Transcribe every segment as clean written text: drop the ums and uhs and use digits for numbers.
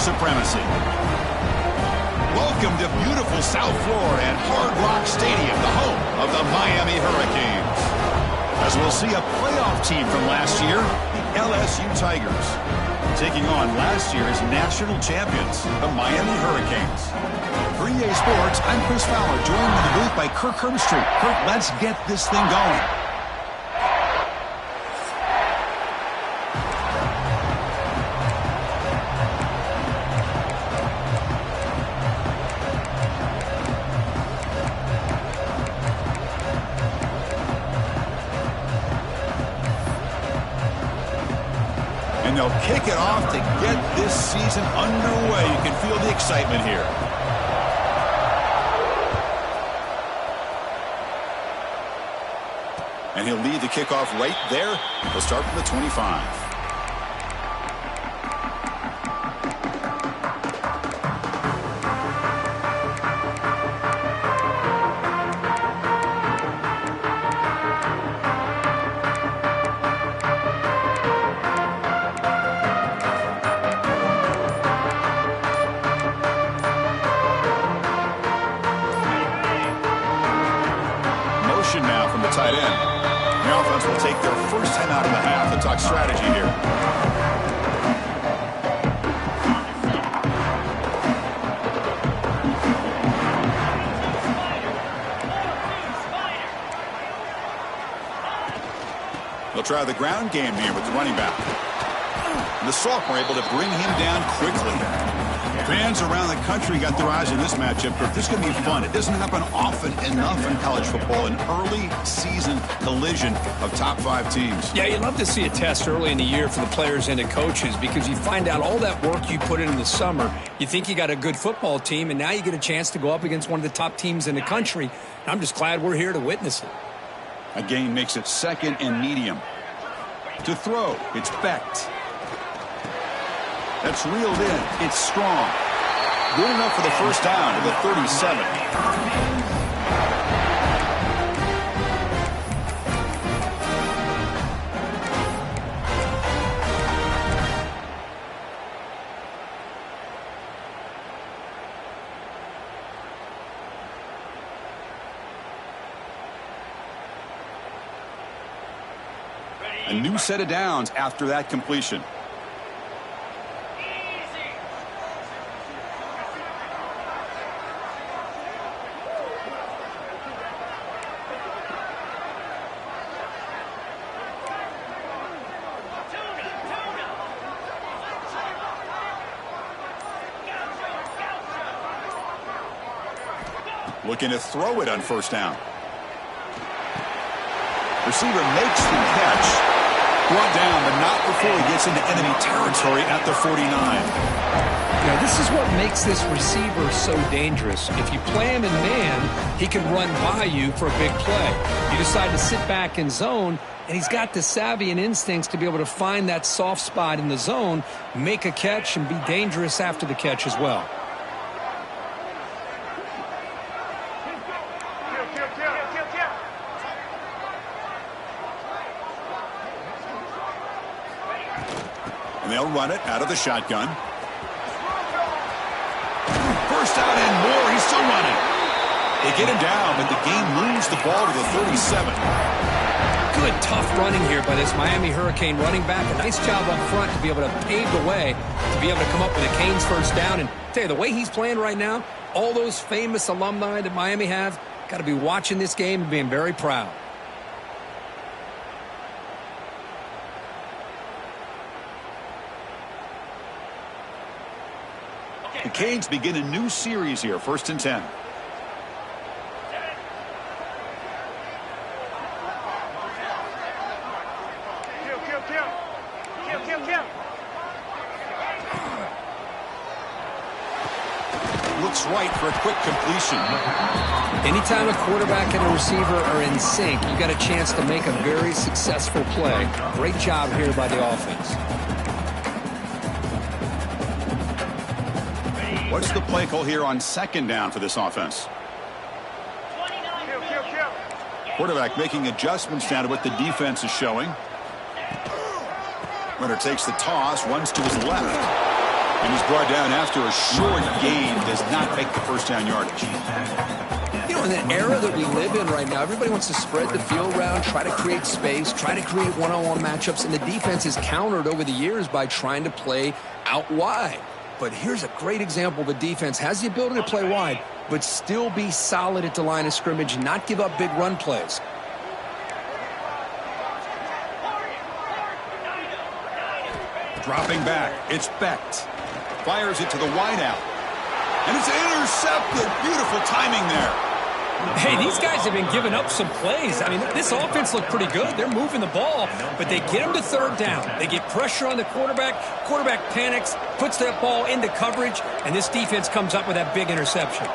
supremacy. Welcome to beautiful South Florida and Hard Rock Stadium, the home of the Miami Hurricanes. As we'll see a playoff team from last year, the LSU Tigers, taking on last year's national champions, the Miami Hurricanes. For EA Sports, I'm Chris Fowler, joined in the booth by Kirk Herbstreit. Kirk, let's get this thing going. And they'll kick it off to get this season underway. You can feel the excitement here. And he'll lead the kickoff right there. He'll start from the 25. Now from the tight end. The offense will take their first time out of the half to talk strategy here. They'll try the ground game here with the running back. And the sophomore able to bring him down quickly. Fans around the country got their eyes on this matchup, but this is going to be fun. It doesn't happen often enough in college football, an early season collision of top 5 teams. Yeah, you love to see a test early in the year for the players and the coaches because you find out all that work you put in the summer. You think you got a good football team, and now you get a chance to go up against one of the top teams in the country. I'm just glad we're here to witness it. A gain makes it second and medium. To throw, it's Becht. That's reeled in. It's strong. Good enough for the first down to the 37. A new set of downs after that completion. Looking to throw it on first down. Receiver makes the catch. Brought down, but not before he gets into enemy territory at the 49. Now, this is what makes this receiver so dangerous. If you play him in man, he can run by you for a big play. You decide to sit back in zone, and he's got the savvy and instincts to be able to find that soft spot in the zone, make a catch, and be dangerous after the catch as well. And they'll run it out of the shotgun. First down and more. He's still running. They get him down, but the game moves the ball to the 37. Good, tough running here by this Miami Hurricane running back. A nice job up front to be able to pave the way, to be able to come up with a Canes first down. And tell you, the way he's playing right now, all those famous alumni that Miami have, got to be watching this game and being very proud. The Canes begin a new series here, 1st and 10. Looks right for a quick completion. Anytime a quarterback and a receiver are in sync, you got a chance to make a very successful play. Great job here by the offense. What's the play call here on 2nd down for this offense? Quarterback making adjustments down to what the defense is showing. Runner takes the toss, runs to his left. And he's brought down after a short gain. Does not make the first down yardage. You know, in the era that we live in right now, everybody wants to spread the field around, try to create space, try to create one-on-one matchups, and the defense is countered over the years by trying to play out wide. But here's a great example. The defense has the ability to play wide, but still be solid at the line of scrimmage, not give up big run plays. Dropping back, it's Becht. Fires it to the wideout. And it's intercepted. Beautiful timing there. Hey, these guys have been giving up some plays. I mean, this offense looked pretty good. They're moving the ball, but they get them to third down. They get pressure on the quarterback. Quarterback panics, puts that ball into coverage, and this defense comes up with that big interception.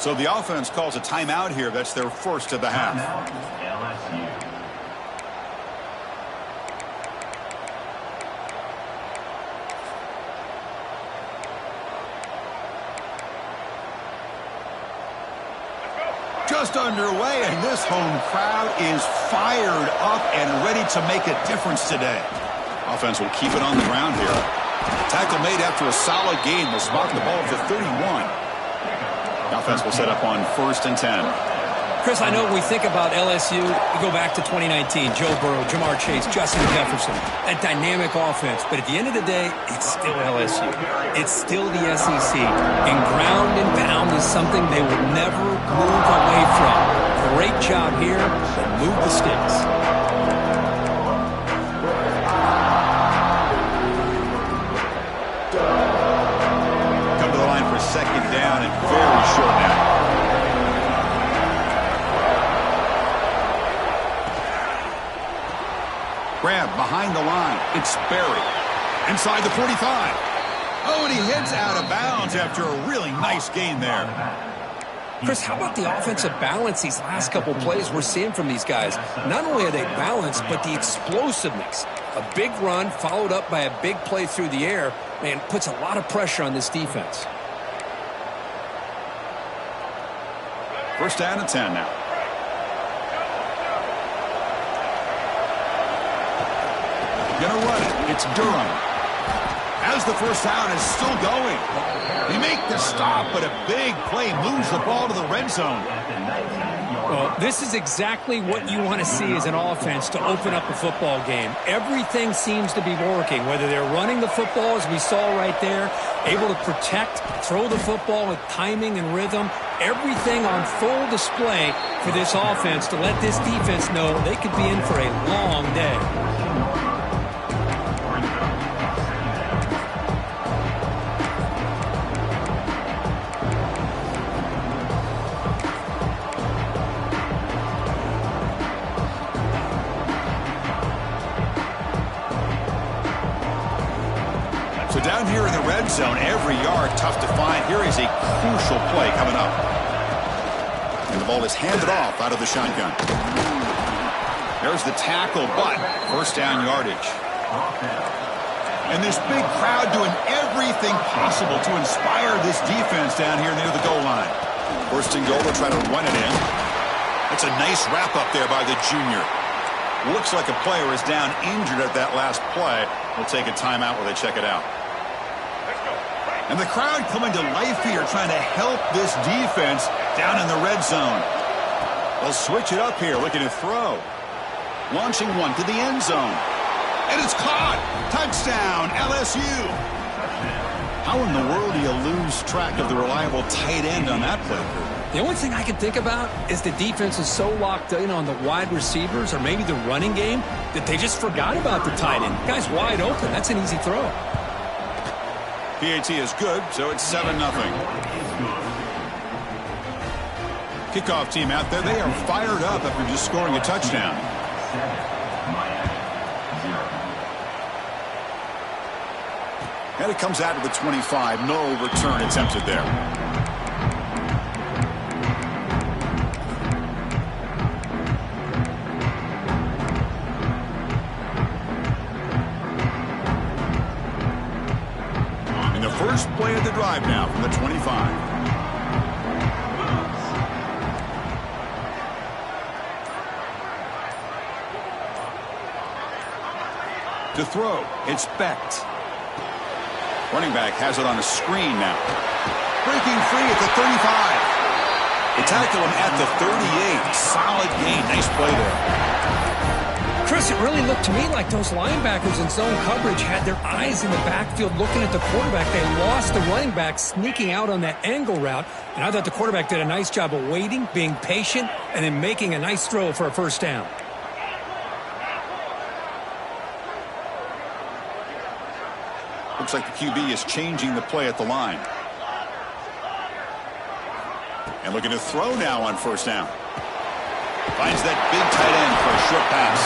So the offense calls a timeout here. That's their first of the half. Just underway, and this home crowd is fired up and ready to make a difference today. Offense will keep it on the ground here. Tackle made after a solid gain. Will spot the ball at the 31. Offense will set up on 1st and 10. Chris, I know when we think about LSU, we go back to 2019, Joe Burrow, Jamar Chase, Justin Jefferson, that dynamic offense. But at the end of the day, it's still LSU. It's still the SEC. And ground and pound is something they will never move away from. Great job here. Move the sticks. Second down and very short now. Grab behind the line. It's Berry. Inside the 45. Oh, and he hits out of bounds after a really nice gain there. Chris, how about the offensive balance these last couple plays we're seeing from these guys? Not only are they balanced, but the explosiveness. A big run followed up by a big play through the air, man, puts a lot of pressure on this defense. First down and 10 now. Gonna run it. It's Durham. As the first down is still going. They make the stop, but a big play moves the ball to the red zone. Well, this is exactly what you want to see as an offense to open up a football game. Everything seems to be working, whether they're running the football, as we saw right there, able to protect, throw the football with timing and rhythm. Everything on full display for this offense to let this defense know they could be in for a long day. So down here in the red zone, every yard tough to find. Here is a crucial play coming up. And the ball is handed off out of the shotgun. There's the tackle, but first down yardage. And this big crowd doing everything possible to inspire this defense down here near the goal line. First and goal, they'll try to run it in. That's a nice wrap up there by the junior. Looks like a player is down injured at that last play. We'll take a timeout while they check it out. And the crowd coming to life here, trying to help this defense down in the red zone. They'll switch it up here, looking to throw. Launching one to the end zone. And it's caught. Touchdown, LSU. How in the world do you lose track of the reliable tight end on that play? The only thing I can think about is the defense is so locked in on the wide receivers or maybe the running game that they just forgot about the tight end. The guy's wide open. That's an easy throw. PAT is good, so it's 7-0. Kickoff team out there, they are fired up after just scoring a touchdown. And it comes out of the 25. No return attempted there. play of the drive now from the 25. To throw, it's Becht. Running back has it on a screen now. Breaking free at the 35. They tackle him at the 38. Solid gain. Nice play there. Chris, it really looked to me like those linebackers in zone coverage had their eyes in the backfield looking at the quarterback. They lost the running back sneaking out on that angle route. And I thought the quarterback did a nice job of waiting, being patient, and then making a nice throw for a first down. Looks like the QB is changing the play at the line. And looking to throw now on first down. Finds that big tight end for a short pass.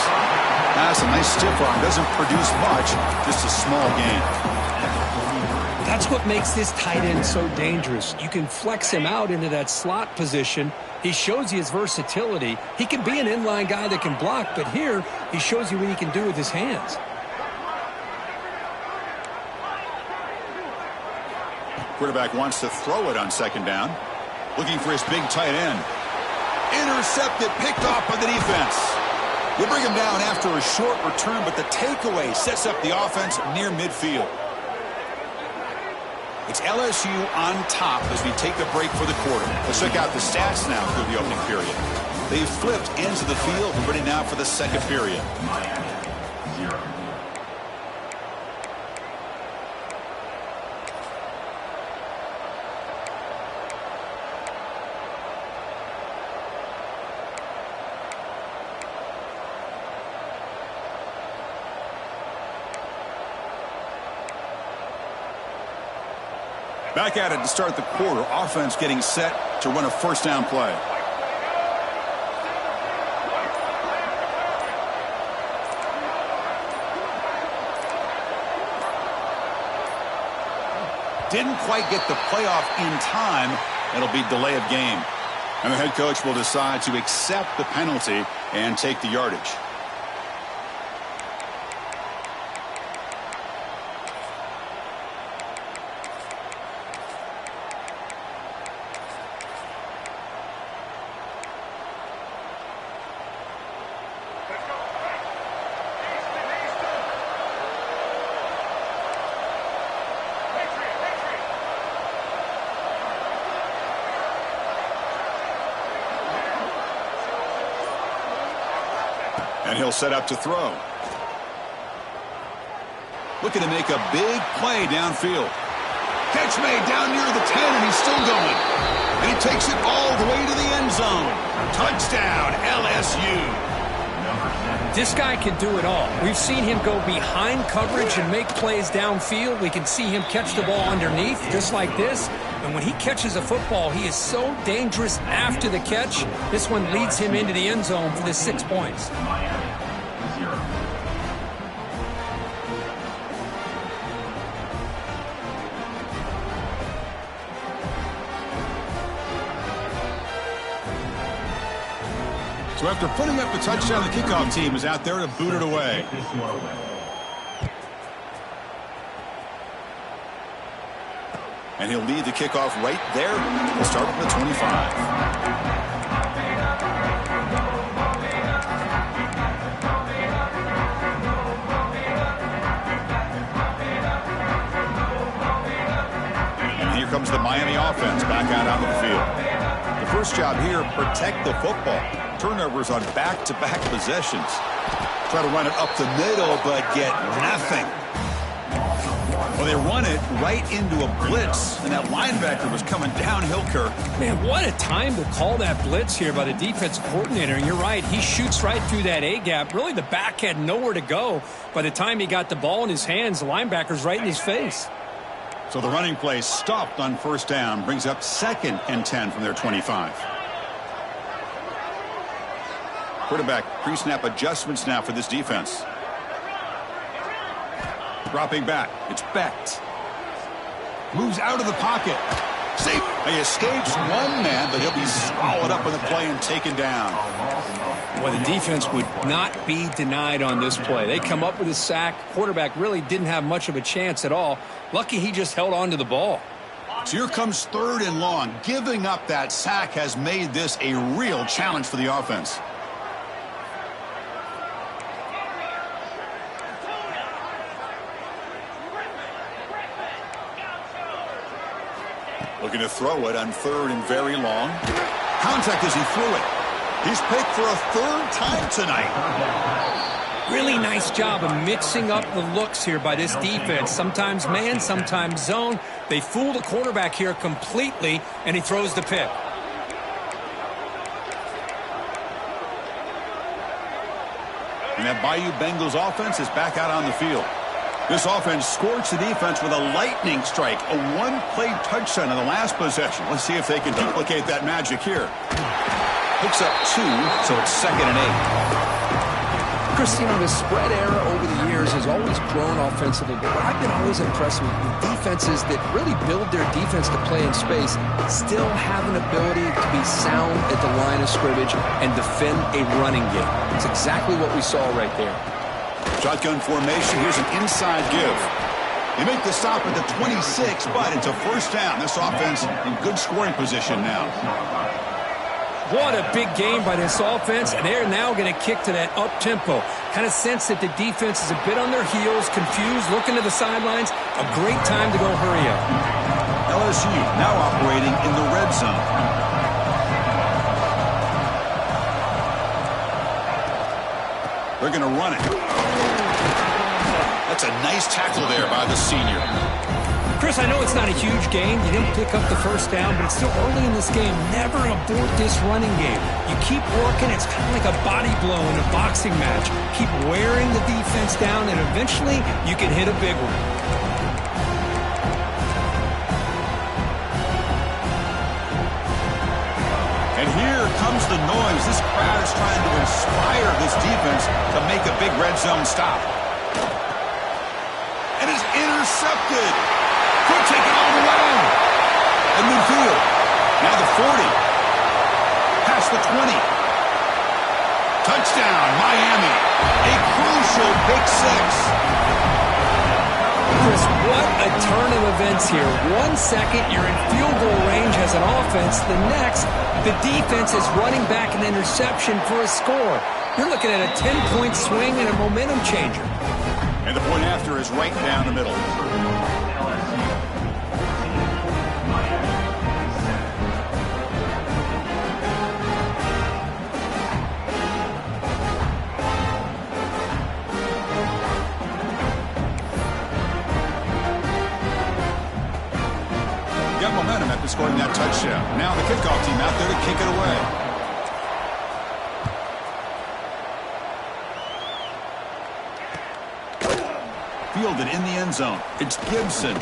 That's a nice stiff arm. Doesn't produce much. Just a small gain. That's what makes this tight end so dangerous. You can flex him out into that slot position. He shows you his versatility. He can be an inline guy that can block, but here he shows you what he can do with his hands. Quarterback wants to throw it on second down. Looking for his big tight end. Intercepted, picked off by the defense. They bring him down after a short return, but the takeaway sets up the offense near midfield. It's LSU on top as we take a break for the quarter. Let's check out the stats now through the opening period. They've flipped ends of the field and ready now for the second period. Miami, 0. Back at it to start the quarter. Offense getting set to run a first down play. Didn't quite get the playoff in time. It'll be delay of game. And the head coach will decide to accept the penalty and take the yardage. And he'll set up to throw. Looking to make a big play downfield. Catch made down near the 10, and he's still going. And he takes it all the way to the end zone. Touchdown, LSU. This guy can do it all. We've seen him go behind coverage and make plays downfield. We can see him catch the ball underneath, just like this. And when he catches a football, he is so dangerous after the catch. This one leads him into the end zone for the 6 points. Miami, 0. So after putting up the touchdown, the kickoff team is out there to boot it away. And he'll lead the kickoff right there. We'll start with the 25. And here comes the Miami offense back out onto the field. The first job here, protect the football. Turnovers on back-to-back possessions. Try to run it up the middle, but get nothing. Well, they run it right into a blitz, and that linebacker was coming downhill, Kirk. Man, what a time to call that blitz here by the defense coordinator. And you're right, he shoots right through that A-gap. Really, the back had nowhere to go. By the time he got the ball in his hands, the linebacker's right in his face. So the running play stopped on first down, brings up 2nd and 10 from their 25. Quarterback pre-snap adjustments now for this defense. Dropping back, it's Becht. Moves out of the pocket. Safe. He escapes one man, but he'll be swallowed up in the play and taken down. Well, the defense would not be denied on this play. They come up with a sack. Quarterback really didn't have much of a chance at all. Lucky he just held on to the ball. So here comes 3rd and long. Giving up that sack has made this a real challenge for the offense. Looking to throw it on 3rd and very long. Contact as he threw it. He's picked for a 3rd time tonight. Really nice job of mixing up the looks here by this defense. Sometimes man, sometimes zone. They fool the quarterback here completely, and he throws the pick. And that Bayou Bengals offense is back out on the field. This offense scorched the defense with a lightning strike, a one-play touchdown in the last possession. Let's see if they can duplicate that magic here. Picks up 2, so it's 2nd and 8. Chris, you know, the spread era over the years has always grown offensively, but what I've been always impressed with defenses that really build their defense to play in space still have an ability to be sound at the line of scrimmage and defend a running game. It's exactly what we saw right there. Shotgun formation. Here's an inside give. They make the stop at the 26, but it's a 1st down. This offense in good scoring position now. What a big game by this offense, and they're now going to kick to that up-tempo. Kind of sense that the defense is a bit on their heels, confused, looking to the sidelines. A great time to go hurry up. LSU now operating in the red zone. They're going to run it. That's a nice tackle there by the senior. Chris, I know it's not a huge game. You didn't pick up the 1st down, but it's still early in this game. Never abort this running game. You keep working. It's kind of like a body blow in a boxing match. Keep wearing the defense down, and eventually you can hit a big one. And here comes the noise. This crowd is trying to inspire this defense to make a big red zone stop. And it's intercepted. Could take it all the way. And midfield. Now the 40. Past the 20. Touchdown, Miami. A crucial pick 6. Chris, what a turn of events here. 1 second, you're in field goal range as an offense. The next, the defense is running back an interception for a score. You're looking at a 10-point swing and a momentum changer. And the point after is right down the middle. Got momentum after scoring that touchdown. Now the kickoff team out there to kick it away. Fielded in the end zone. It's Gibson.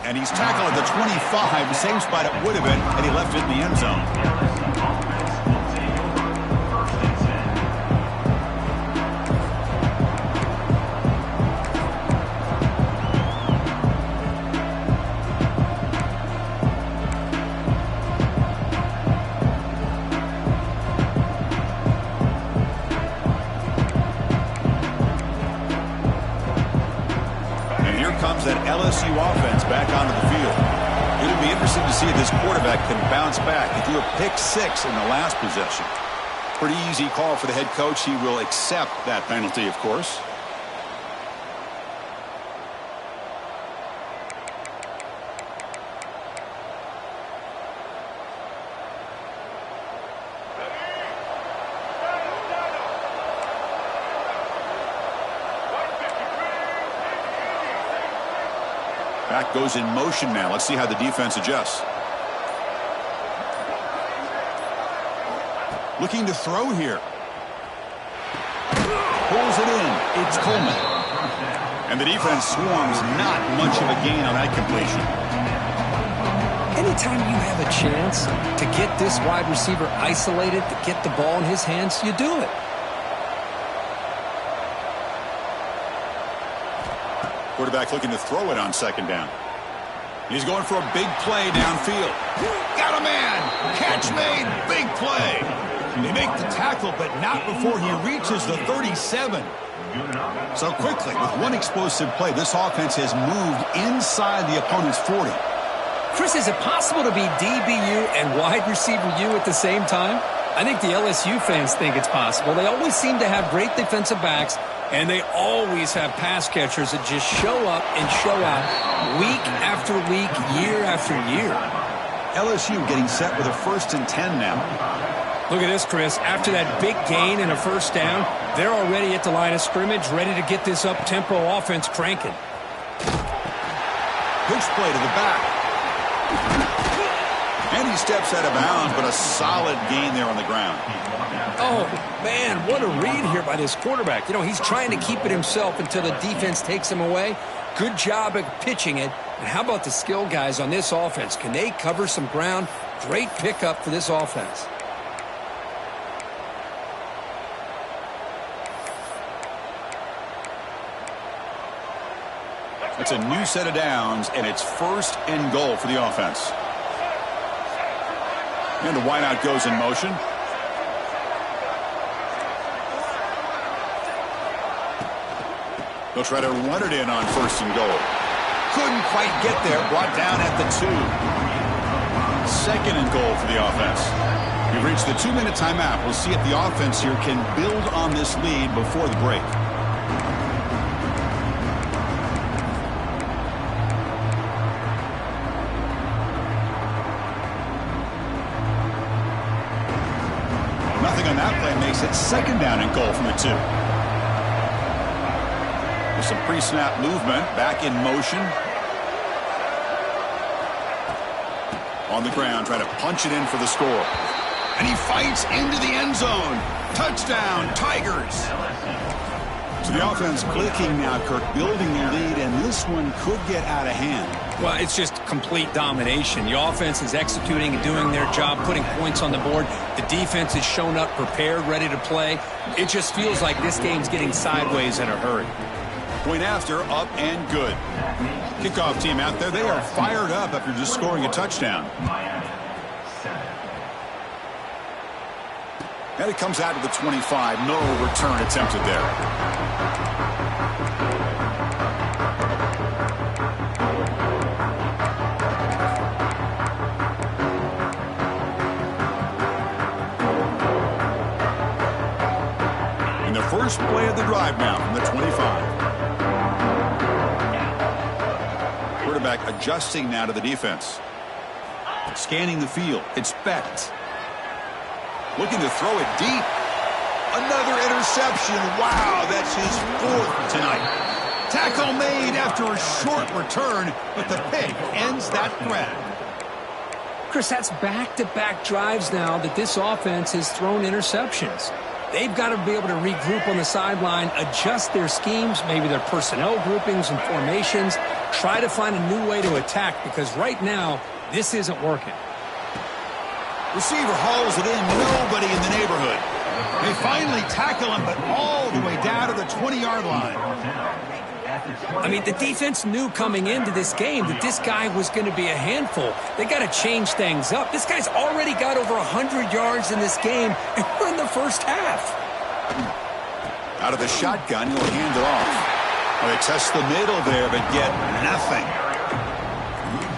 And he's tackled at the 25, the same spot it would have been had he left it in the end zone. Comes that LSU offense back onto the field. It'll be interesting to see if this quarterback can bounce back. He threw a pick 6 in the last possession. Pretty easy call for the head coach. He will accept that penalty, of course. Back goes in motion now. Let's see how the defense adjusts. Looking to throw here. Pulls it in. It's Coleman. And the defense swarms. Not much of a gain on that completion. Anytime you have a chance to get this wide receiver isolated, to get the ball in his hands, you do it. Quarterback looking to throw it on 2nd down. He's going for a big play downfield. Got a man. Catch made. Big play. They make the tackle, but not before he reaches the 37. So quickly, with one explosive play, this offense has moved inside the opponent's 40. Chris, is it possible to be DBU and wide receiver U at the same time? I think the LSU fans think it's possible. They always seem to have great defensive backs, and they always have pass catchers that just show up and show out week after week, year after year. LSU getting set with a 1st and 10 now. Look at this, Chris. After that big gain and a first down, they're already at the line of scrimmage, ready to get this up-tempo offense cranking. Pitch play to the back. And he steps out of bounds, but a solid gain there on the ground. Oh, man, what a read here by this quarterback. You know, he's trying to keep it himself until the defense takes him away. Good job at pitching it. And how about the skill guys on this offense? Can they cover some ground? Great pickup for this offense. It's a new set of downs, and it's 1st and goal for the offense. And the wideout goes in motion. They'll try to run it in on 1st and goal. Couldn't quite get there. Brought down at the 2. 2nd and goal for the offense. We've reached the 2-minute timeout. We'll see if the offense here can build on this lead before the break. Nothing on that play makes it 2nd down and goal from the 2. With some pre-snap movement, back in motion. On the ground, trying to punch it in for the score. And he fights into the end zone. Touchdown, Tigers. So the offense clicking now, Kirk, building the lead, and this one could get out of hand. Well, it's just complete domination. The offense is executing and doing their job, putting points on the board. The defense has shown up, prepared, ready to play. It just feels like this game's getting sideways in a hurry. Point after, up and good. Kickoff team out there, they are fired up after just scoring a touchdown. And it comes out to the 25. No return attempted there. In the first play of the drive now from the 25. Quarterback adjusting now to the defense. Scanning the field. It's Beck. Looking to throw it deep. Another interception. Wow, that's his 4th tonight. Tackle made after a short return, but the pick ends that threat. Chris, that's back-to-back drives now that this offense has thrown interceptions. They've got to be able to regroup on the sideline, adjust their schemes, maybe their personnel groupings and formations, try to find a new way to attack, because right now, this isn't working. Receiver hauls it in. Nobody in the neighborhood. They finally tackle him, but all the way down to the 20-yard line. I mean, the defense knew coming into this game that this guy was going to be a handful. They got to change things up. This guy's already got over 100 yards in this game, and we're in the first half. Out of the shotgun, he'll hand it off. Well, they test the middle there, but get nothing.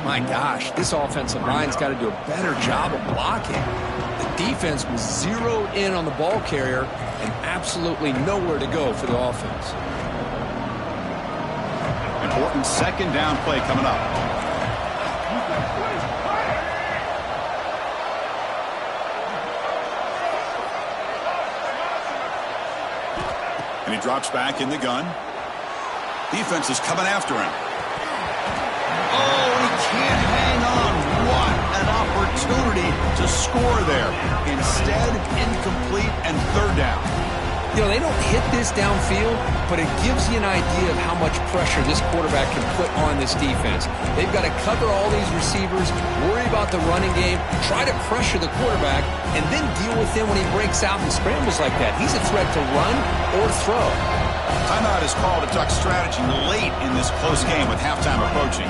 My gosh, this offensive line's got to do a better job of blocking. The defense was zeroed in on the ball carrier and absolutely nowhere to go for the offense. Important 2nd down play coming up. And he drops back in the gun. Defense is coming after him. Oh, he can't hang on. What an opportunity to score there. Instead, incomplete and 3rd down. You know, they don't hit this downfield, but it gives you an idea of how much pressure this quarterback can put on this defense. They've got to cover all these receivers, worry about the running game, try to pressure the quarterback, and then deal with him when he breaks out and scrambles like that. He's a threat to run or throw. Timeout is called to duck strategy late in this close game with halftime approaching.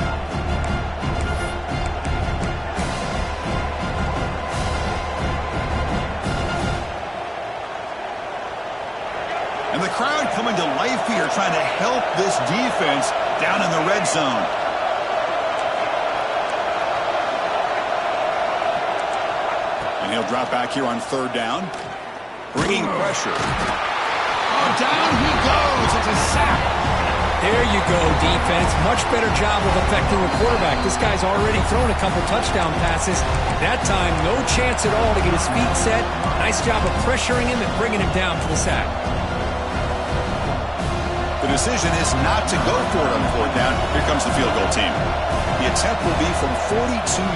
And the crowd coming to life here, trying to help this defense down in the red zone. drop back here on third down. Bringing pressure. Oh, down he goes. It's a sack. There you go, defense. Much better job of affecting the quarterback. This guy's already thrown a couple touchdown passes. That time, no chance at all to get his feet set. Nice job of pressuring him and bringing him down for the sack. The decision is not to go for it on fourth down. Here comes the field goal team. The attempt will be from 42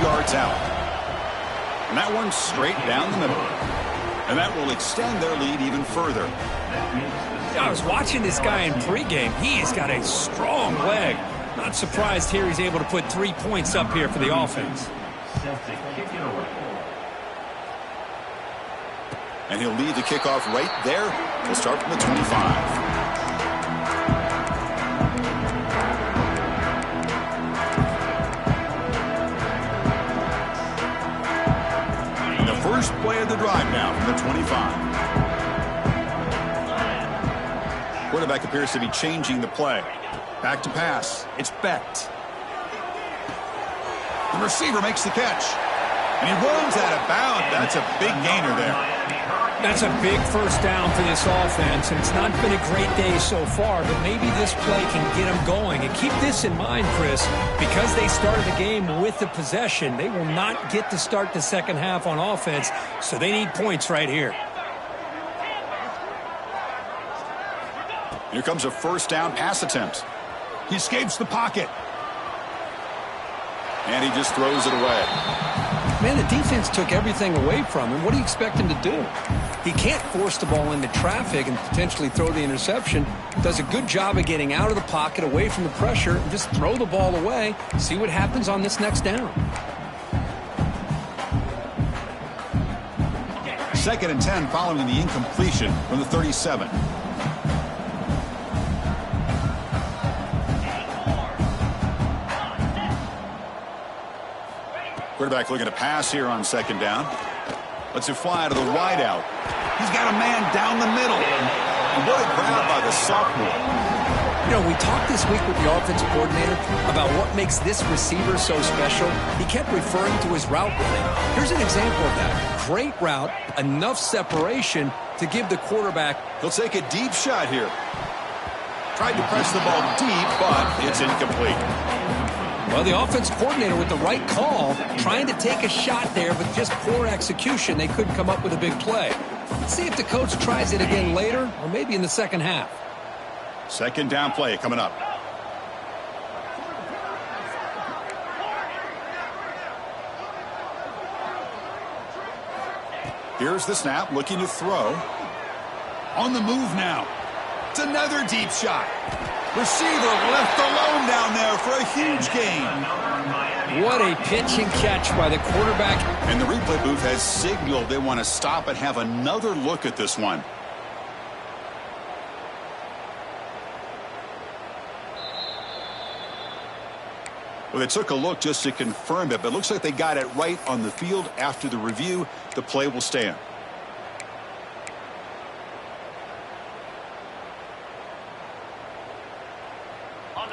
yards out. And that one's straight down the middle. And that will extend their lead even further. I was watching this guy in pregame. He's got a strong leg. Not surprised here he's able to put 3 points up here for the offense. And he'll lead the kickoff right there. He'll start from the 25. First play of the drive now from the 25. Quarterback appears to be changing the play. Back to pass. It's Becht. The receiver makes the catch. And he runs out of bounds. That's a big gainer there. That's a big first down for this offense, and it's not been a great day so far, but maybe this play can get them going. And keep this in mind, Chris, because they started the game with the possession, they will not get to start the second half on offense, so they need points right here. Here comes a first down pass attempt. He escapes the pocket. And he just throws it away. Man, the defense took everything away from him. What do you expect him to do? He can't force the ball into traffic and potentially throw the interception. Does a good job of getting out of the pocket, away from the pressure, and just throw the ball away. See what happens on this next down. 2nd and 10 following the incompletion from the 37. Quarterback looking to pass here on 2nd down. Lets it fly to the wide out. He's got a man down the middle. And what a grab by the sophomore. You know, we talked this week with the offensive coordinator about what makes this receiver so special. He kept referring to his route running. Here's an example of that. Great route, enough separation to give the quarterback. He'll take a deep shot here. Tried to press the ball deep, but it's incomplete. Well, the offense coordinator with the right call, trying to take a shot there, but just poor execution. They couldn't come up with a big play. Let's see if the coach tries it again later, or maybe in the second half. 2nd down play coming up. Here's the snap, looking to throw. On the move now. It's another deep shot. Receiver left alone down there for a huge gain. What a pitch and catch by the quarterback. And the replay booth has signaled they want to stop and have another look at this one. Well, they took a look just to confirm it, but it looks like they got it right on the field. After the review, the play will stand.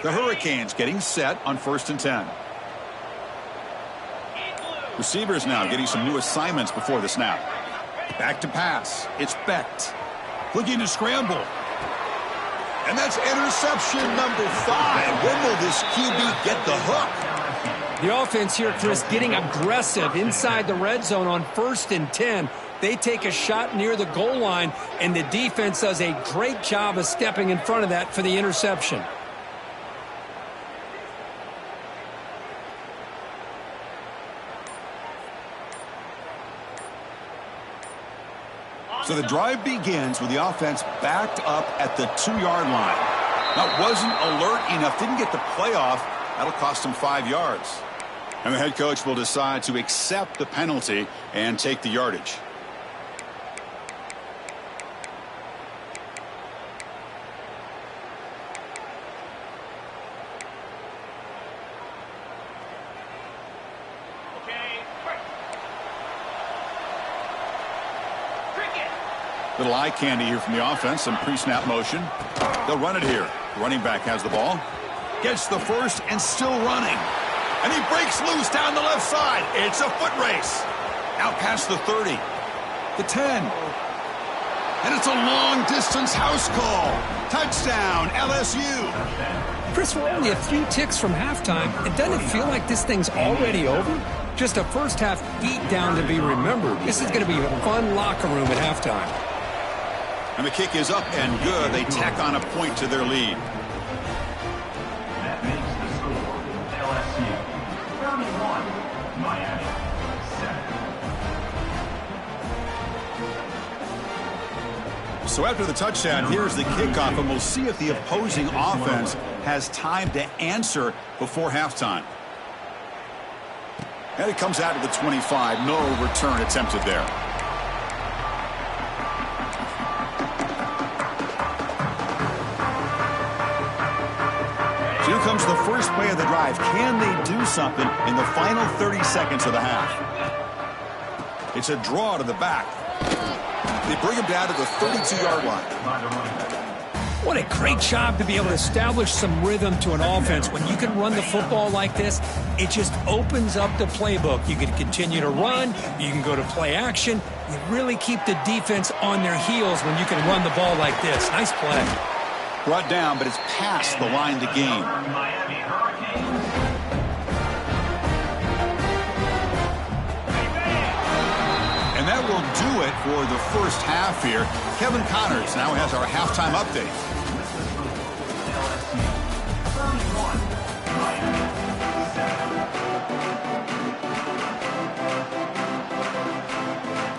The Hurricanes getting set on 1st and 10. Receivers now getting some new assignments before the snap. Back to pass. It's Becht. Looking to scramble. And that's interception number 5. When will this QB get the hook? The offense here, Chris, getting aggressive inside the red zone on 1st and 10. They take a shot near the goal line, and the defense does a great job of stepping in front of that for the interception. So the drive begins with the offense backed up at the 2-yard line. Now, wasn't alert enough, didn't get the play off. That'll cost him 5 yards. And the head coach will decide to accept the penalty and take the yardage. Little eye candy here from the offense, some pre-snap motion. They'll run it here. The running back has the ball. Gets the first and still running. And he breaks loose down the left side. It's a foot race. Out past the 30. The 10. And it's a long-distance house call. Touchdown, LSU. Chris, we're only a few ticks from halftime. And doesn't it feel like this thing's already over? Just a first-half beatdown to be remembered. This is going to be a fun locker room at halftime. And the kick is up and good. They tack on a point to their lead. That makes the score LSU 31, Miami 7. So after the touchdown, here's the kickoff, and we'll see if the opposing offense has time to answer before halftime. And it comes out to the 25. No return attempted there. So here comes the first play of the drive. Can they do something in the final 30 seconds of the half? It's a draw to the back. They bring him down to the 32-yard line. What a great job to be able to establish some rhythm to an offense. When you can run the football like this, it just opens up the playbook. You can continue to run. You can go to play action. You really keep the defense on their heels when you can run the ball like this. Nice play. Brought down, but it's past the line to gain. Miami Hurricanes. And that will do it for the first half here. Kevin Connors now has our halftime update.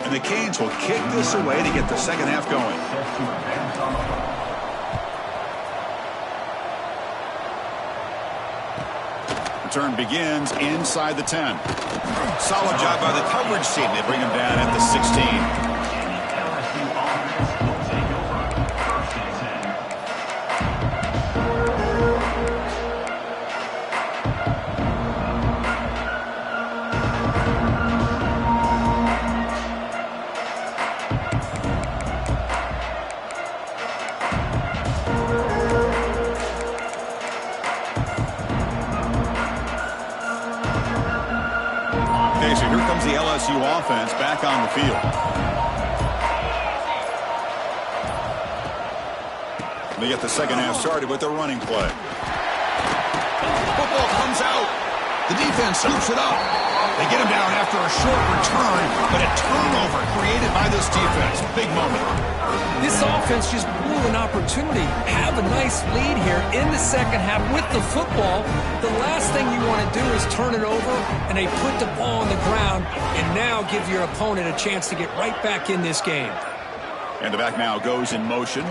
And the Canes will kick this away to get the second half going. Return begins inside the 10. Solid job by the coverage team. They bring him down at the 16. Okay, so here comes the LSU offense back on the field. They get the second half started with their running play. Football comes out. The defense scoops it up. They get him down after a short return, but a turnover created by this defense. Big moment. This offense just blew an opportunity. Have a nice lead here in the second half with the football. The last thing you want to do is turn it over, and they put the ball on the ground and now give your opponent a chance to get right back in this game. And the back now goes in motion.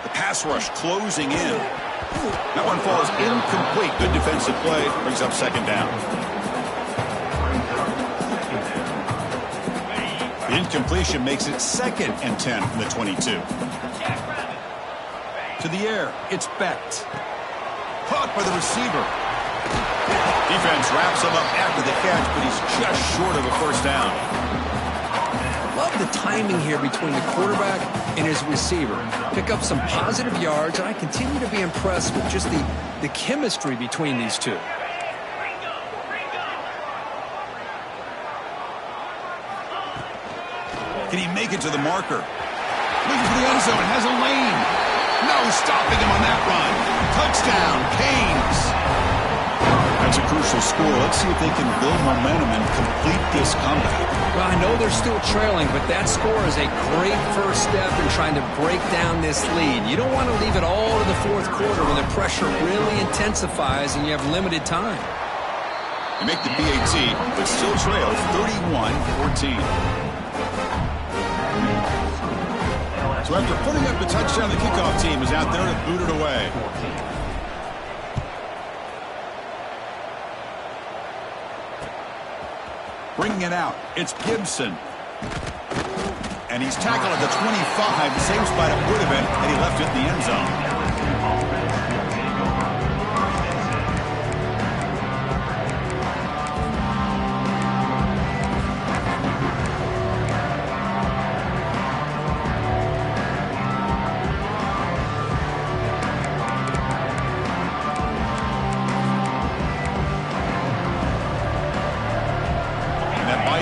The pass rush closing in. That one falls incomplete. Good defensive play. Brings up second down. The incompletion makes it 2nd and 10 from the 22. To the air. It's Becht. Caught by the receiver. Defense wraps him up after the catch, but he's just short of a first down. Love the timing here between the quarterback and his receiver. Pick up some positive yards, and I continue to be impressed with just the chemistry between these two. Can he make it to the marker? Looking for the end zone. Has a lane. No stopping him on that run. Touchdown, Canes. That's a crucial score. Let's see if they can build momentum and complete this comeback. Well, I know they're still trailing, but that score is a great first step in trying to break down this lead. You don't want to leave it all to the fourth quarter when the pressure really intensifies and you have limited time. They make the PAT, but still trail 31-14. So after putting up the touchdown, the kickoff team is out there to boot it away. Bringing it out, it's Gibson. And he's tackled at the 25, the same spot it would have been had he left it in the end zone.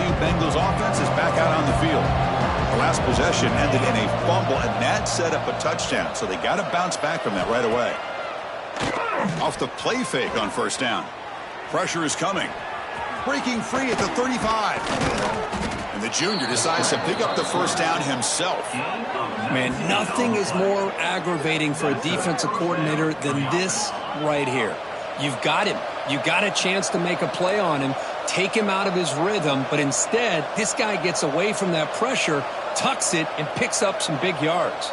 LSU Bengals offense is back out on the field. The last possession ended in a fumble, and that set up a touchdown, so they got to bounce back from that right away. Off the play fake on first down. Pressure is coming. Breaking free at the 35. And the junior decides to pick up the first down himself. Man, nothing is more aggravating for a defensive coordinator than this right here. You've got him. You got a chance to make a play on him, take him out of his rhythm, but instead, this guy gets away from that pressure, tucks it, and picks up some big yards.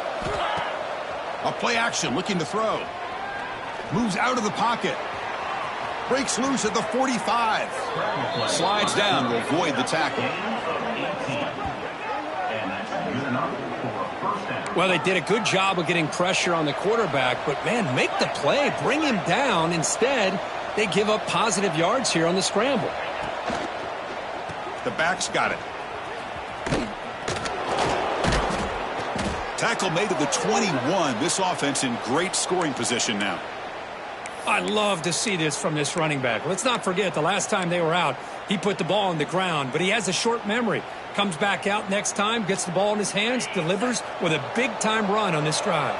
A play action, looking to throw. Moves out of the pocket. Breaks loose at the 45. Slides down to avoid the tackle. Well, they did a good job of getting pressure on the quarterback, but, man, make the play. Bring him down. Instead, they give up positive yards here on the scramble. The back's got it. Tackle made at the 21. This offense in great scoring position now. I love to see this from this running back. Let's not forget the last time they were out, he put the ball on the ground, but he has a short memory. Comes back out next time, gets the ball in his hands, delivers with a big-time run on this drive.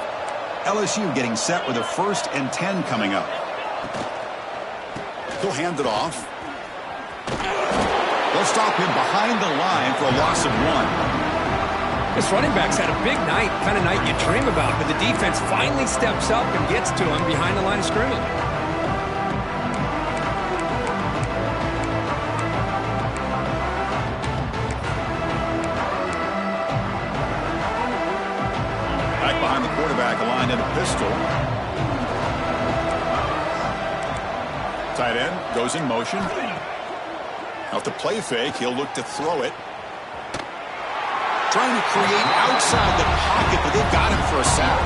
LSU getting set with a 1st and 10 coming up. He'll hand it off. They'll stop him behind the line for a loss of 1. This running back's had a big night, kind of night you dream about, but the defense finally steps up and gets to him behind the line of scrimmage. Back behind the quarterback, aligned in a pistol. Tight end goes in motion. Off the play fake, he'll look to throw it. Trying to create outside the pocket, but they've got him for a sack.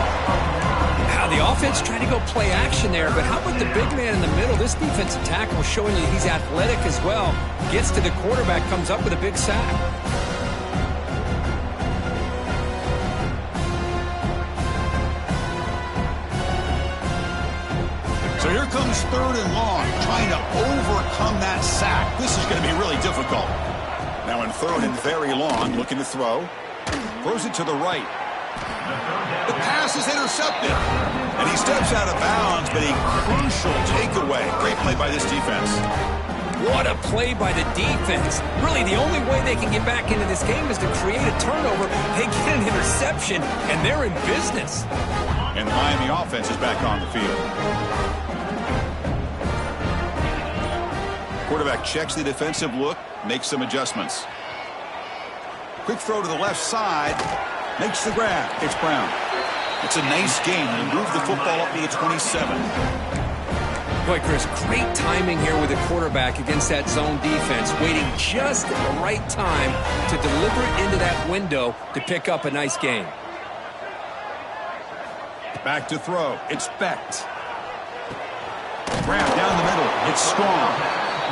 Now, the offense trying to go play action there, but how about the big man in the middle? This defensive tackle showing you he's athletic as well. Gets to the quarterback, comes up with a big sack. So here comes 3rd and long, trying to overcome that sack. This is going to be really difficult. Now in 3rd and very long, looking to throw. Throws it to the right. The pass is intercepted. And he steps out of bounds, but a crucial takeaway. Great play by this defense. What a play by the defense. Really, the only way they can get back into this game is to create a turnover. They get an interception, and they're in business. And the Miami offense is back on the field. Quarterback checks the defensive look, makes some adjustments. Quick throw to the left side, makes the grab. It's Brown. It's a nice game. They move the football up to the 27. Boy, Chris, great timing here with the quarterback against that zone defense, waiting just at the right time to deliver it into that window to pick up a nice gain. Back to throw. It's Becht. Grab down the middle. It's strong.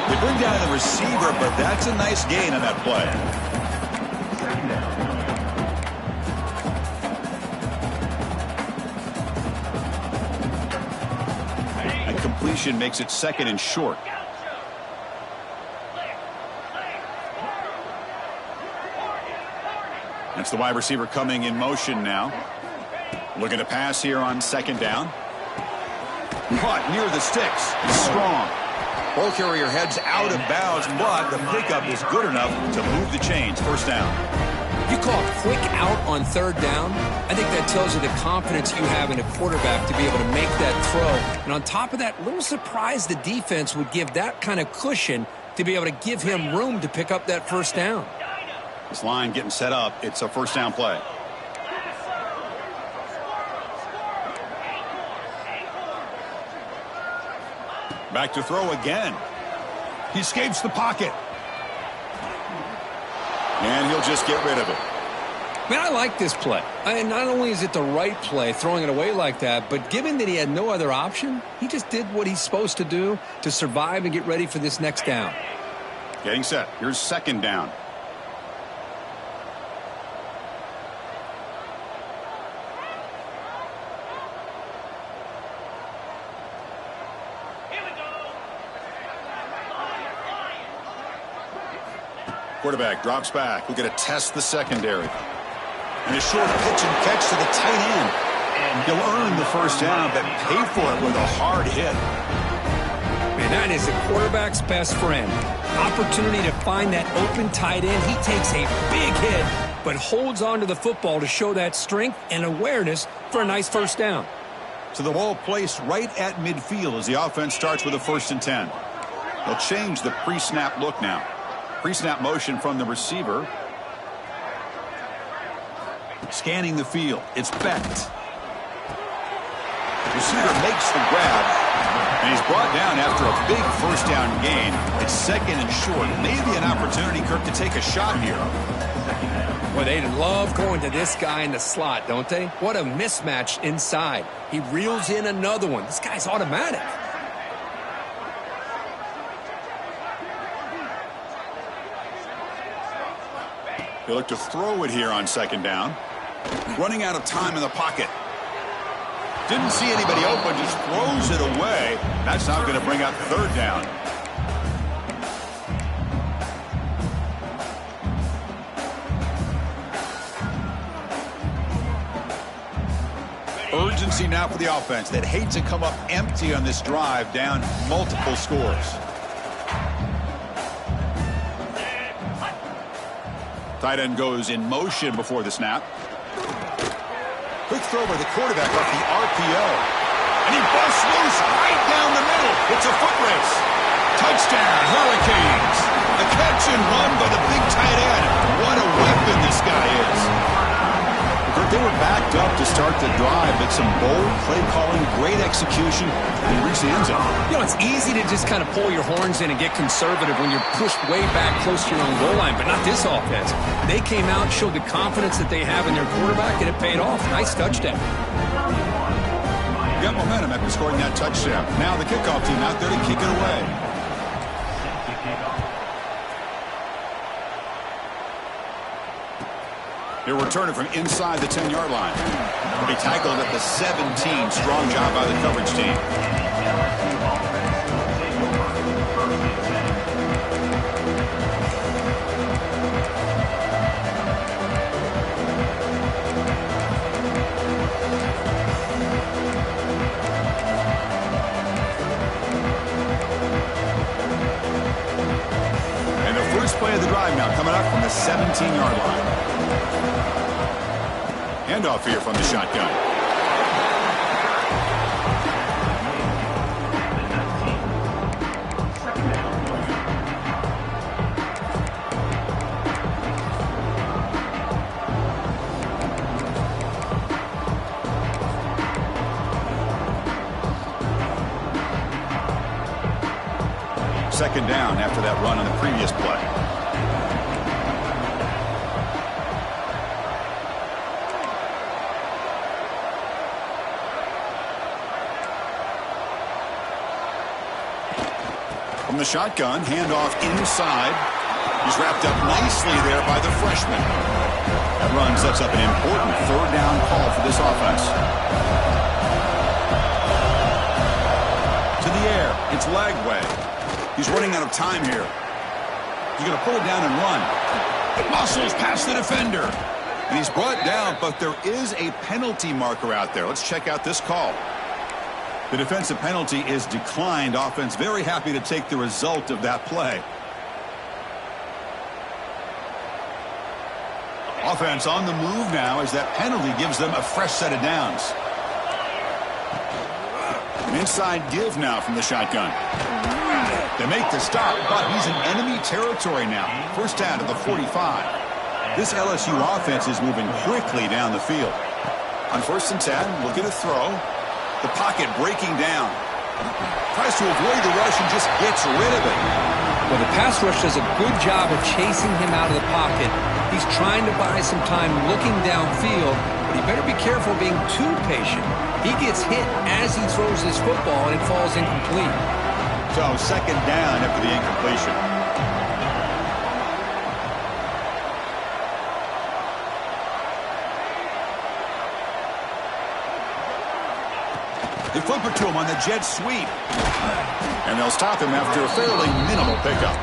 They bring down the receiver, but that's a nice gain on that play. And completion makes it 2nd and short. That's the wide receiver coming in motion now. Looking to pass here on 2nd down. Caught near the sticks. He's strong. Ball carrier heads out of bounds, but the pickup is good enough to move the chains. 1st down. You call a quick out on 3rd down. I think that tells you the confidence you have in a quarterback to be able to make that throw. And on top of that, a little surprised the defense would give that kind of cushion to be able to give him room to pick up that 1st down. This line getting set up. It's a 1st down play. Back to throw again. He escapes the pocket. And he'll just get rid of it. Man, I like this play. And not only is it the right play, throwing it away like that, but given that he had no other option, he just did what he's supposed to do to survive and get ready for this next down. Getting set. Here's 2nd down. Quarterback drops back. We're going to test the secondary. And a short pitch and catch to the tight end. He'll earn the first down, but pay for it with a hard hit. Man, that is the quarterback's best friend. Opportunity to find that open tight end. He takes a big hit, but holds on to the football to show that strength and awareness for a nice first down. So the ball placed right at midfield as the offense starts with a 1st and 10. They'll change the pre-snap look now. Pre-snap motion from the receiver. Scanning the field. It's Becht. Receiver makes the grab, and he's brought down after a big first down gain. It's 2nd and short. Maybe an opportunity, Kirk, to take a shot here. Well, they love going to this guy in the slot, don't they? What a mismatch inside. He reels in another one. This guy's automatic. They look to throw it here on 2nd down. Running out of time in the pocket. Didn't see anybody open, just throws it away. That's not going to bring up 3rd down. Urgency now for the offense that hate to come up empty on this drive, down multiple scores. Tight end goes in motion before the snap. Quick throw by the quarterback off the RPO. And he busts loose right down the middle. It's a foot race. Touchdown, Hurricanes. A catch and run by the big tight end. What a weapon this guy is. They were backed up to start the drive, but some bold play calling, great execution, and reach the end zone. You know, it's easy to just kind of pull your horns in and get conservative when you're pushed way back close to your own goal line, but not this offense. They came out, showed the confidence that they have in their quarterback, and it paid off. Nice touchdown. Got momentum after scoring that touchdown. Now the kickoff team out there to kick it away. He'll return it from inside the 10-yard line. He'll be tackled at the 17. Strong job by the coverage team. And the first play of the drive now coming up from the 17-yard line. Handoff here from the shotgun. Second down after that run on the previous play. From the shotgun, handoff inside. He's wrapped up nicely there by the freshman. That run sets up an important 3rd down call for this offense. To the air, it's Lagway. He's running out of time here. He's going to pull it down and run. It muscles past the defender. And he's brought down, but there is a penalty marker out there. Let's check out this call. The defensive penalty is declined. Offense very happy to take the result of that play. Offense on the move now as that penalty gives them a fresh set of downs. An inside give now from the shotgun. They make the stop, but he's in enemy territory now. First down to the 45. This LSU offense is moving quickly down the field. On 1st and 10, we'll get a throw. The pocket breaking down. Tries to avoid the rush and just gets rid of it. Well, the pass rush does a good job of chasing him out of the pocket. He's trying to buy some time looking downfield, but he better be careful being too patient. He gets hit as he throws his football, and it falls incomplete. So, 2nd down after the incompletion. They flip it to him on the jet sweep. And they'll stop him after a fairly minimal pickup.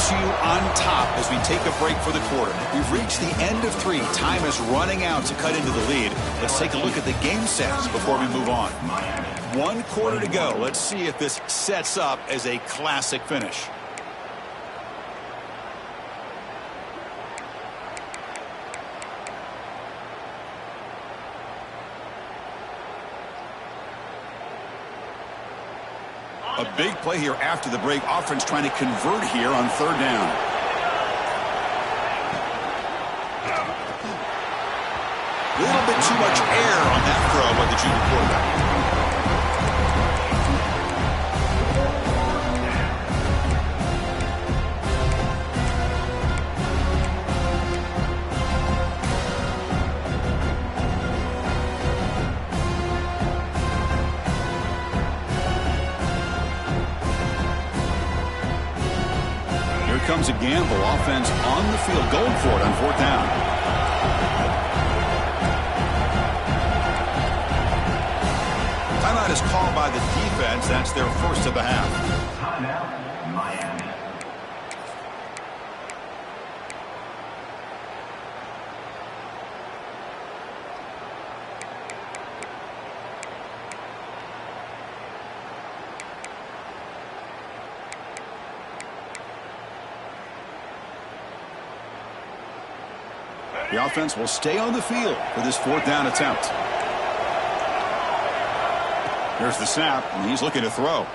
LSU on top as we take a break for the quarter. We've reached the end of 3. Time is running out to cut into the lead. Let's take a look at the game stats before we move on. 1 quarter to go. Let's see if this sets up as a classic finish. A big play here after the break. Offense trying to convert here on 3rd down. A little bit too much air on that throw by the junior quarterback. Comes a gamble. Offense on the field, going for it on 4th down. Timeout is called by the defense. That's their first of the half. Timeout, Miami. The offense will stay on the field for this 4th down attempt. Here's the snap, and he's looking to throw.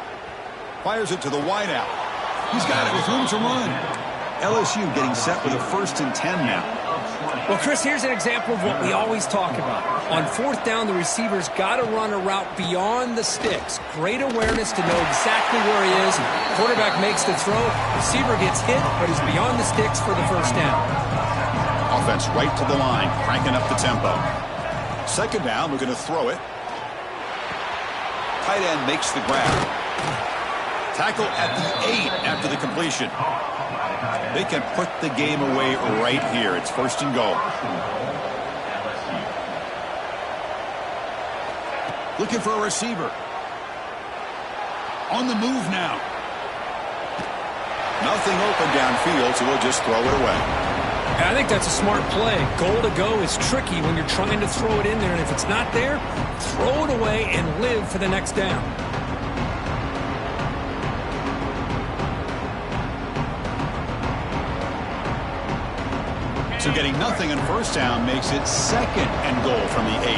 Fires it to the wideout. He's got it with room to run. LSU getting set with a 1st and 10 now. Well, Chris, here's an example of what we always talk about. On 4th down, the receiver's got to run a route beyond the sticks. Great awareness to know exactly where he is. Quarterback makes the throw. Receiver gets hit, but he's beyond the sticks for the 1st down. Offense right to the line, cranking up the tempo. 2nd down, we're going to throw it. Tight end makes the grab. Tackle at the 8 after the completion. They can put the game away right here. It's 1st and goal. Looking for a receiver. On the move now. Nothing open downfield, so we'll just throw it away. I think that's a smart play. Goal to go is tricky when you're trying to throw it in there, and if it's not there, throw it away and live for the next down. So getting nothing on 1st down makes it 2nd and goal from the 8.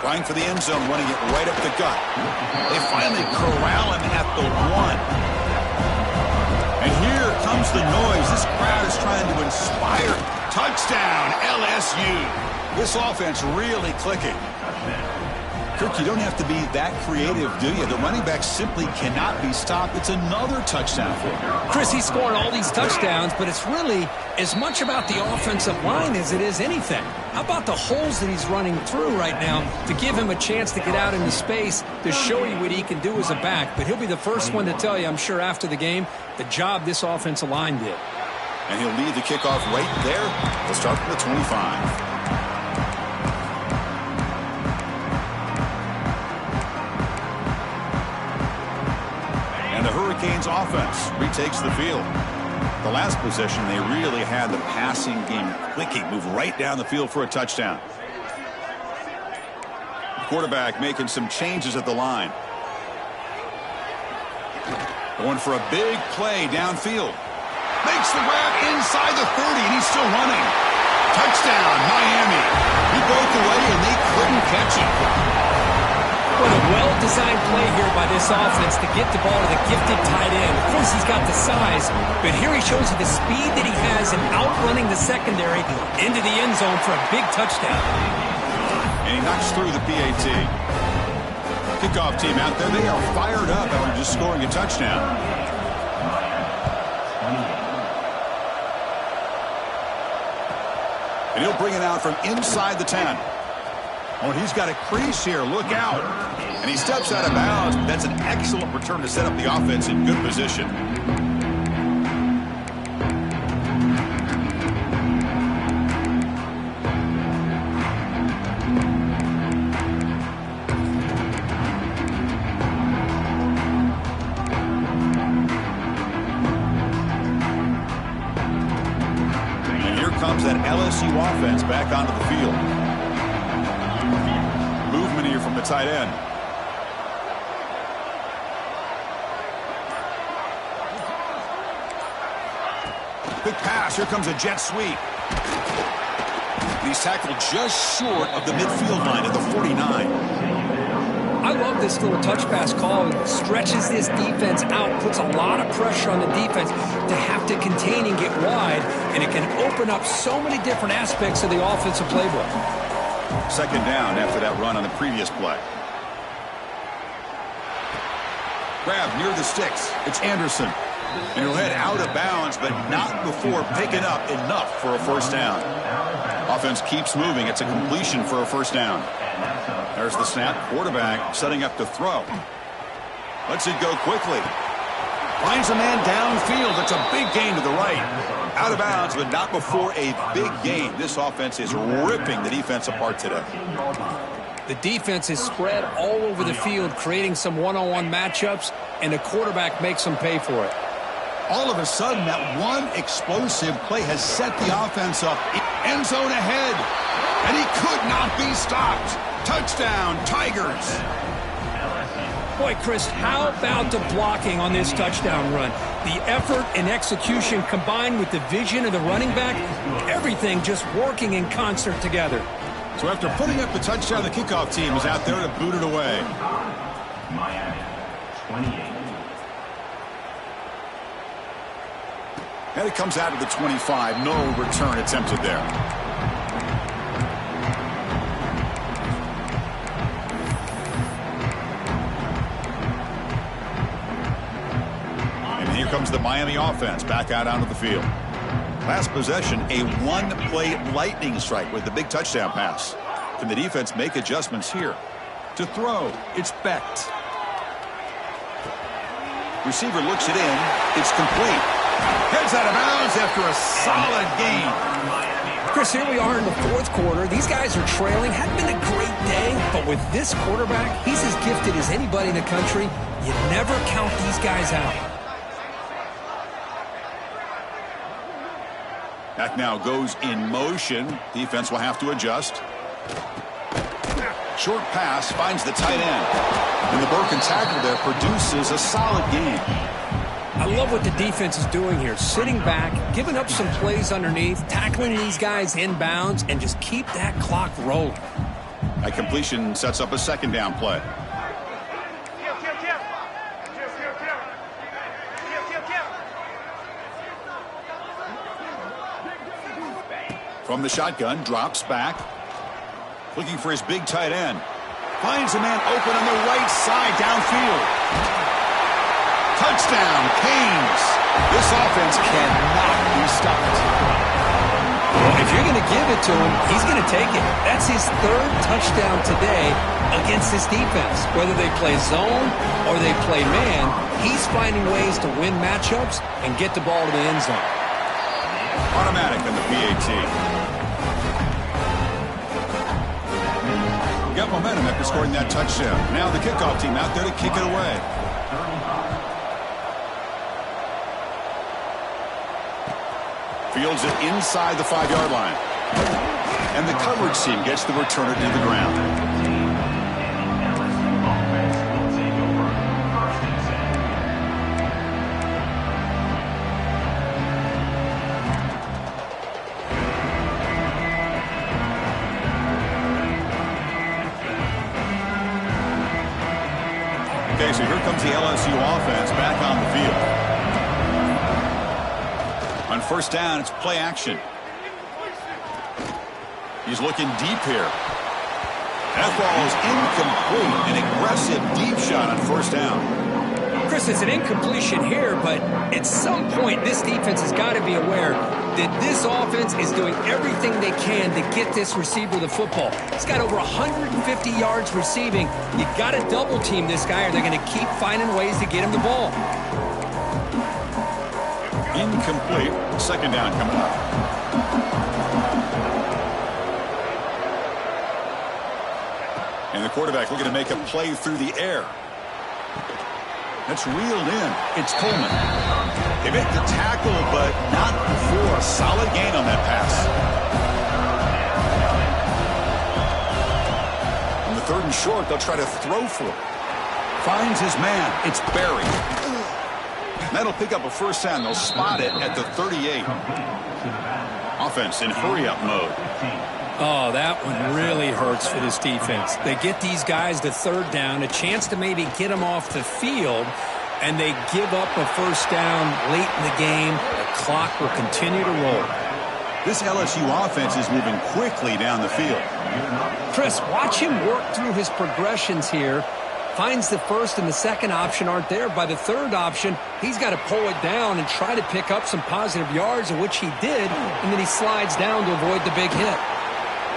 Trying for the end zone, running it right up the gut. They finally corral him at the 1. And here comes the noise. This crowd is trying to inspire. Touchdown, LSU. This offense really clicking. Kirk, you don't have to be that creative, do you? The running back simply cannot be stopped. It's another touchdown for him. Chris, he's scoring all these touchdowns, but it's really as much about the offensive line as it is anything. How about the holes that he's running through right now to give him a chance to get out into space to show you what he can do as a back? But he'll be the first one to tell you, I'm sure, after the game, the job this offensive line did. And he'll lead the kickoff right there. We'll start from the 25. Hurricanes offense retakes the field. The last possession, they really had the passing game clicking, move right down the field for a touchdown. The quarterback making some changes at the line. Going for a big play downfield. Makes the grab inside the 30, and he's still running. Touchdown, Miami. He broke away, and they couldn't catch him. What a well-designed play here by this offense to get the ball to the gifted tight end. Of course, he's got the size, but here he shows you the speed that he has in outrunning the secondary into the end zone for a big touchdown. And he knocks through the PAT. Kickoff team out there, they are fired up after just scoring a touchdown. And he'll bring it out from inside the 10. Oh, he's got a crease here. Look out. And he steps out of bounds. That's an excellent return to set up the offense in good position. that LSU offense back onto the field. Movement here from the tight end. Quick pass. Here comes a jet sweep. He's tackled just short of the midfield line at the 49. I love this little touch pass call. It stretches this defense out, puts a lot of pressure on the defense to have to contain and get wide, and it can open up so many different aspects of the offensive playbook. Second down after that run on the previous play. Grab near the sticks. It's Anderson. And he'll head out of bounds, but not before picking up enough for a first down. Offense keeps moving. It's a completion for a first down. There's the snap. Quarterback setting up to throw. Lets it go quickly. Finds a man downfield. It's a big gain to the right. Out of bounds, but not before a big gain. This offense is ripping the defense apart today. The defense is spread all over the field, creating some one-on-one matchups, and the quarterback makes them pay for it. All of a sudden, that one explosive play has set the offense up. End zone ahead. And he could not be stopped. Touchdown, Tigers. Boy, Chris, how about the blocking on this touchdown run? The effort and execution combined with the vision of the running back, everything just working in concert together. So after putting up the touchdown, the kickoff team is out there to boot it away. Miami, 28. And it comes out of the 25. No return attempted there. And here comes the Miami offense back out onto the field. Last possession, a one-play lightning strike with the big touchdown pass. Can the defense make adjustments here? To throw, it's Becht. Receiver looks it in. It's complete. Heads out of bounds after a solid game. Chris, here we are in the fourth quarter. These guys are trailing. Hadn't been a great day, but with this quarterback, he's as gifted as anybody in the country. You never count these guys out. Back now goes in motion. Defense will have to adjust. Short pass finds the tight end. And the broken tackle there produces a solid game. I love what the defense is doing here. Sitting back, giving up some plays underneath, tackling these guys inbounds, and just keep that clock rolling. That completion sets up a second down play. From the shotgun, drops back. Looking for his big tight end. Finds a man open on the right side downfield. Touchdown, Canes. This offense cannot be stopped. Well, if you're going to give it to him, he's going to take it. That's his third touchdown today against this defense. Whether they play zone or they play man, he's finding ways to win matchups and get the ball to the end zone. Automatic on the PAT. Got momentum after scoring that touchdown. Now the kickoff team out there to kick it away. Fields it inside the 5-yard line. And the coverage team gets the returner to the ground. Okay, so here comes the LSU offense back on the field. On first down, it's play action. He's looking deep here. That ball is incomplete. An aggressive deep shot on first down. Chris, it's an incompletion here, but at some point, this defense has got to be aware that this offense is doing everything they can to get this receiver the football. He's got over 150 yards receiving. You've got to double team this guy or they're going to keep finding ways to get him the ball. Incomplete. Second down coming up. And the quarterback looking to make a play through the air. That's reeled in. It's Coleman. They make the tackle, but not before a solid gain on that pass. On the 3rd and short, they'll try to throw for it. Finds his man. It's Barry. That'll pick up a first down. They'll spot it at the 38. Offense in hurry-up mode. Oh, that one really hurts for this defense. They get these guys to 3rd down, a chance to maybe get them off the field, and they give up a first down late in the game. The clock will continue to roll. This LSU offense is moving quickly down the field. Chris, watch him work through his progressions here. Finds the first and the second option aren't there. By the 3rd option, he's got to pull it down and try to pick up some positive yards, of which he did, and then he slides down to avoid the big hit.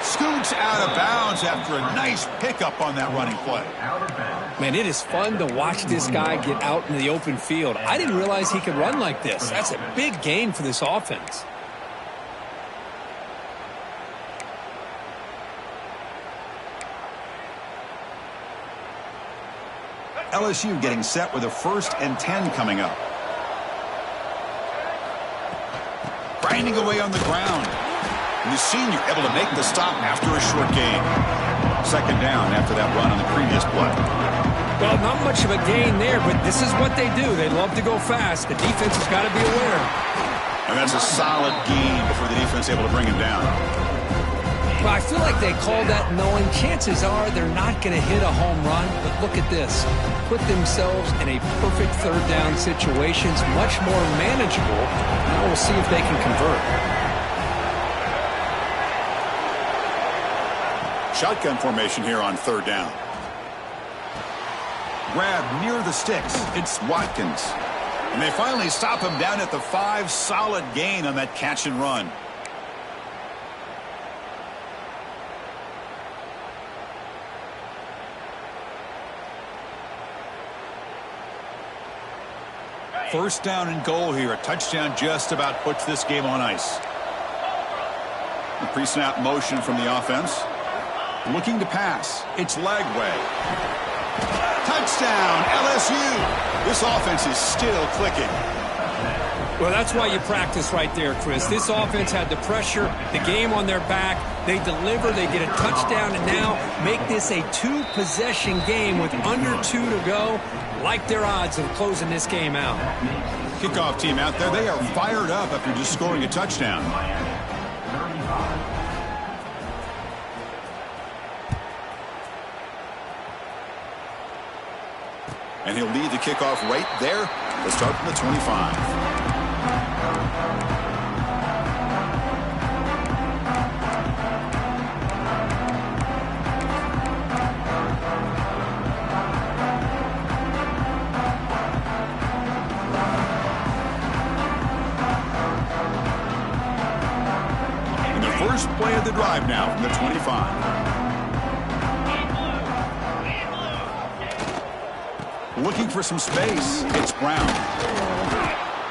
Scoots out of bounds after a nice pickup on that running play. Man, it is fun to watch this guy get out in the open field. I didn't realize he could run like this. That's a big gain for this offense. LSU getting set with a 1st and 10 coming up. Grinding away on the ground. And the senior able to make the stop after a short gain. 2nd down after that run on the previous play. Well, not much of a gain there, but this is what they do. They love to go fast. The defense has got to be aware. And that's a solid gain before the defense able to bring him down. Well, I feel like they call that knowing chances are they're not going to hit a home run. But look at this. Put themselves in a perfect 3rd down situations, much more manageable. Now we'll see if they can convert. Shotgun formation here on 3rd down. Grab near the sticks. It's Watkins. And they finally stop him down at the 5. Solid gain on that catch and run. First down and goal here. A touchdown just about puts this game on ice. The pre-snap motion from the offense. Looking to pass. It's Lagway. Touchdown, LSU. This offense is still clicking. Well, that's why you practice right there, Chris. This offense had the pressure, the game on their back. They deliver, they get a touchdown, and now make this a 2-possession game with under 2 to go. Like their odds of closing this game out. Kickoff team out there, they are fired up after just scoring a touchdown. And he'll lead the kickoff right there. Let's start from the 25. And the first play of the drive now from the 25. Looking for some space. It's Brown.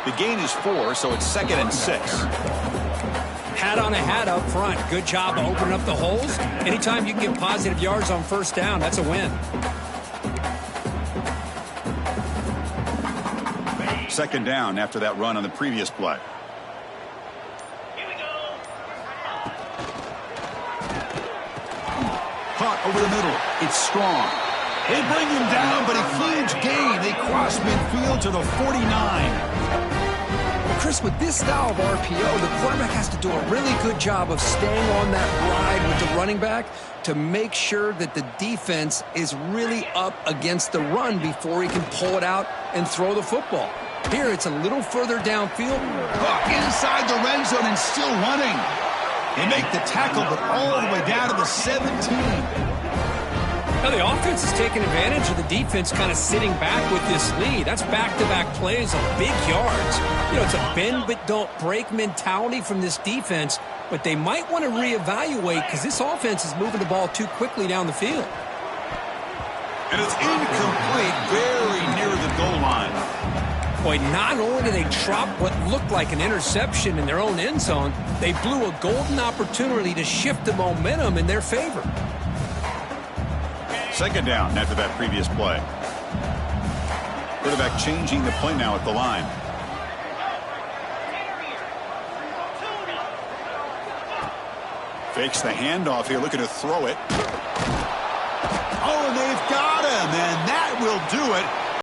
The gain is 4, so it's 2nd and 6. Hat on a hat up front. Good job of opening up the holes. Anytime you can get positive yards on 1st down, that's a win. 2nd down after that run on the previous play. Caught over the middle. It's Strong. They bring him down, but a huge gain. They cross midfield to the 49. Well, Chris, with this style of RPO, the quarterback has to do a really good job of staying on that ride with the running back to make sure that the defense is really up against the run before he can pull it out and throw the football. Here, it's a little further downfield. Hook inside the red zone and still running. They make the tackle, but all the way down to the 17. Now the offense is taking advantage of the defense kind of sitting back with this lead. That's back-to-back plays of big yards. You know, it's a bend but don't break mentality from this defense, but they might want to reevaluate because this offense is moving the ball too quickly down the field. And it's incomplete, very near the goal line. Boy, not only did they drop what looked like an interception in their own end zone, they blew a golden opportunity to shift the momentum in their favor. 2nd down after that previous play. Quarterback changing the play now at the line. Fakes the handoff here, looking to throw it. Oh, and they've got him, and that will do it.